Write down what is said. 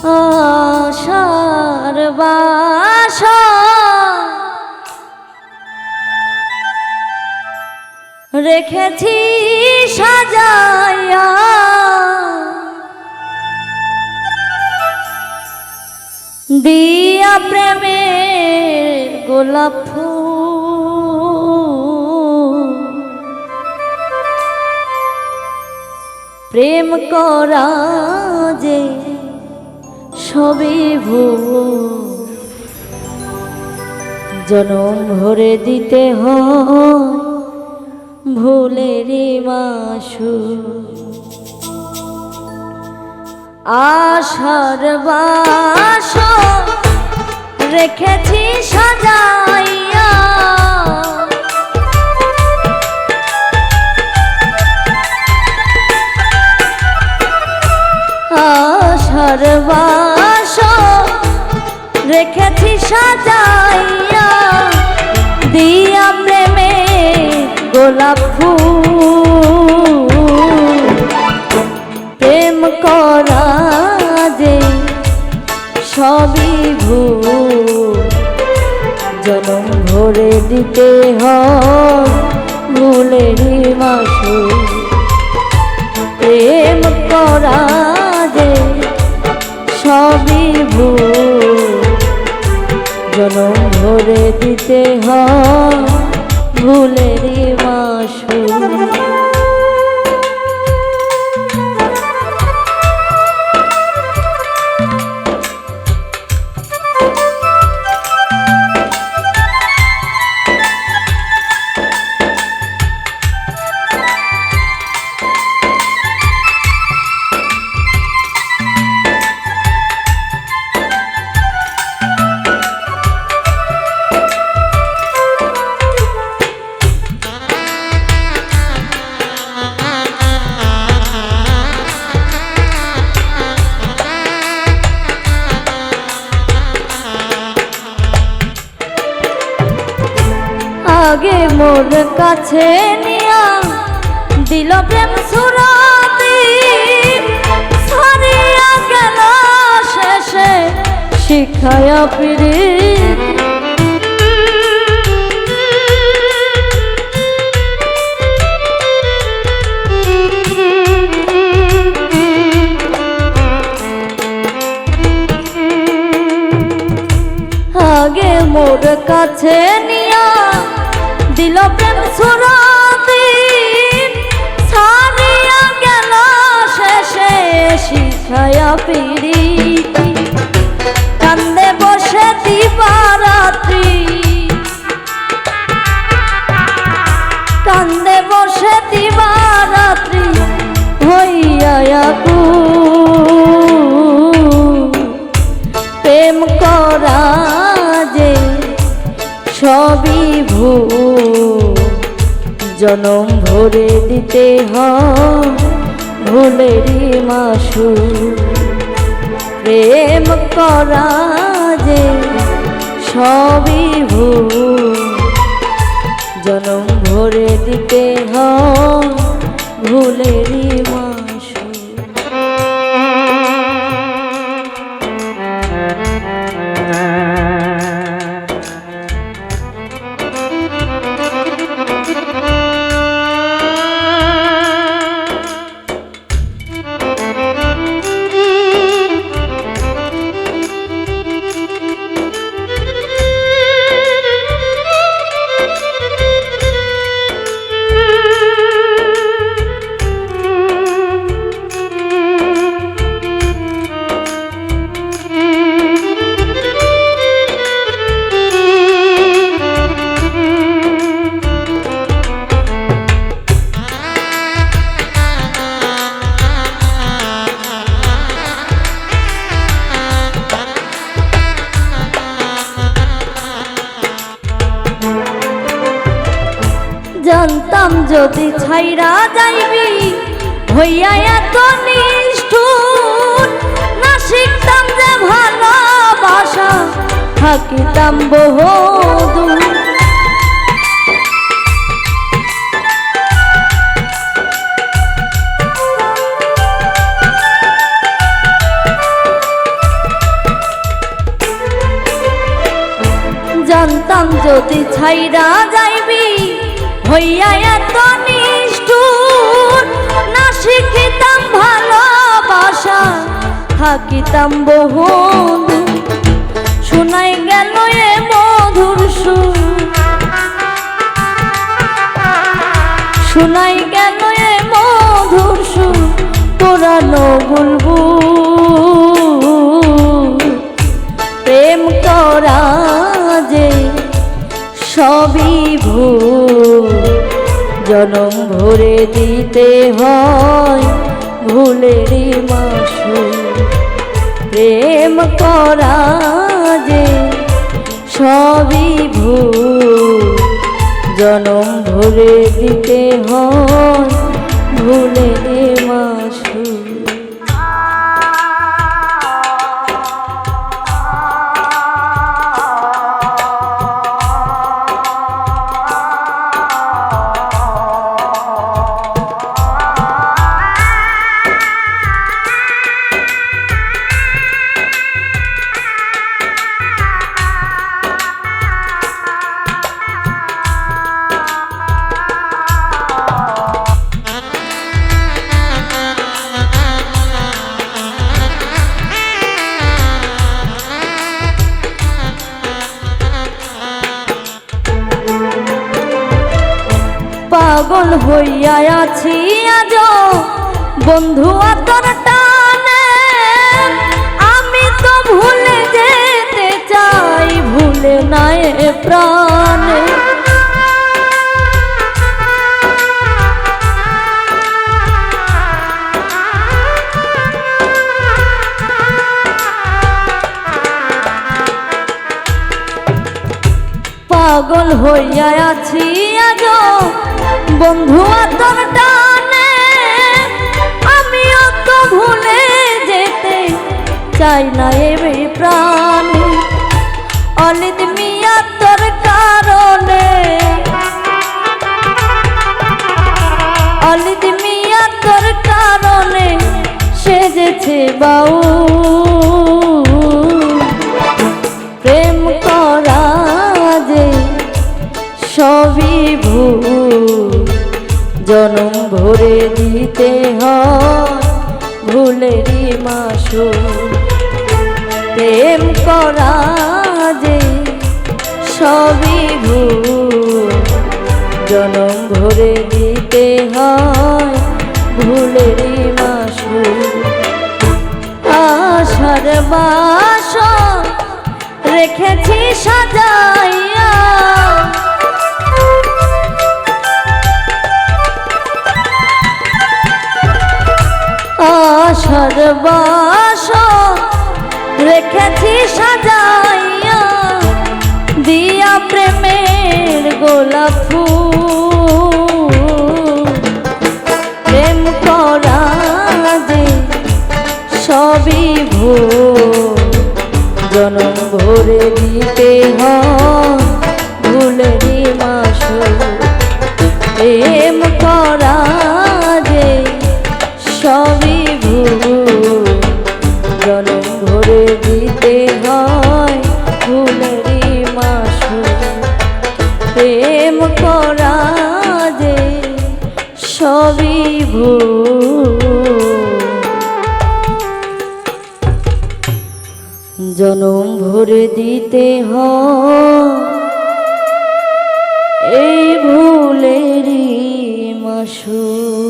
আশার বাসা রেখেছি সাজাইয়া, দিয়া প্রেমের গোলাপ ফুল, প্রেম করা যে সবই ভুল, জনম ভরে দিতে হয় ভুলেরই মাসুল। আশার বাসর রেখেছি সাজাইয়া, আশার বাসর রেখেছি সাজাইয়া, দিয়া প্রেমে গোলাপ ফুল, প্রেম করা যে সবই ভুল, জনম ভরে দিতে হয় ভুলেরই মাসুল। প্রেম করা যে সবই ভুল, জনম ভরে দিতে হয় ভুলেরই মাসুল। আগে মোর কাছে নিয়া দিল প্রেম সুরাতি, ছাড়িয়া গেল শেষে শিখায়া পিরিত। আগে মোর কাছে নিয়া দিল প্রেম সুরাতি, ছাড়িয়া গেল শেষে শিখায়া পিরিতি। কান্দে বসে দিবারাত্রি, কান্দে বসে দিবারাত্রি হইয়া আকুল, প্রেম করা যে সবই ভুল, জনম ভরে দিতে হয় ভুলেরই মাসুল। প্রেম করা যে সবই ভুল, জনম ভরে দিতে হয় ভুলেরই মাসুল। জানতাম যদি ছাইরা যাইবি হইয়া এত নিষ্ঠুর, না শিখতাম যে ভালোবাসা থাকিতাম বহুদূর। ছাইরা যাইবি হইয়া এত নিষ্ঠুর, না শিখিতাম ভালোবাসা থাকিতাম বহুদূর। শোনাই গেল এ মধুর সুর, শোনাই গেল এ মধুর সুর, পুরানো বুলবুল। প্রেম করা যে সবই ভুল, জনম ভরে দিতে হয় ভুলেরই মাসুল। প্রেম করা যে সবই ভুল, জনম ভরে দিতে হয় ভুলেরই মাসুল। পাগল হইয়া আছি আজ বন্ধু তোর টানে, আমি তো ভুলে যেতে চাই ভুলে নাই প্রাণে। পাগল হইয়া আছি আজ বন্ধু তোর টানে, আমিও তো ভুলে যেতে চাই না এ প্রাণে। অলিদ মিয়া তোর কারণে, অলিদ মিয়া তোর কারণে সেজেছে বাউ। প্রেম করা যে সবই ভুল, জনম ভরে দিতে হয় ভুলেরই মাসুল। প্রেম করা যে সবই ভুল, জনম ভরে দিতে হয় ভুলেরই মাসুল। আশার বাসর রেখেছি সাজাইয়া, আশার বাসর রেখেছি সাজাইয়া, দিয়া প্রেমের গোলাপ ফুল। প্রেম করা যে সবই ভুল, জনম ভরে দিতে হয় ভুলেরই মাসুল। প্রেম করা যে সবই ভুল, জনম ভরে দিতে হয় ভুলেরই মাসুল। প্রেম করা যে সবই ভুল, জনম ভরে দিতে হয় এই ভুলেরই মাসুল।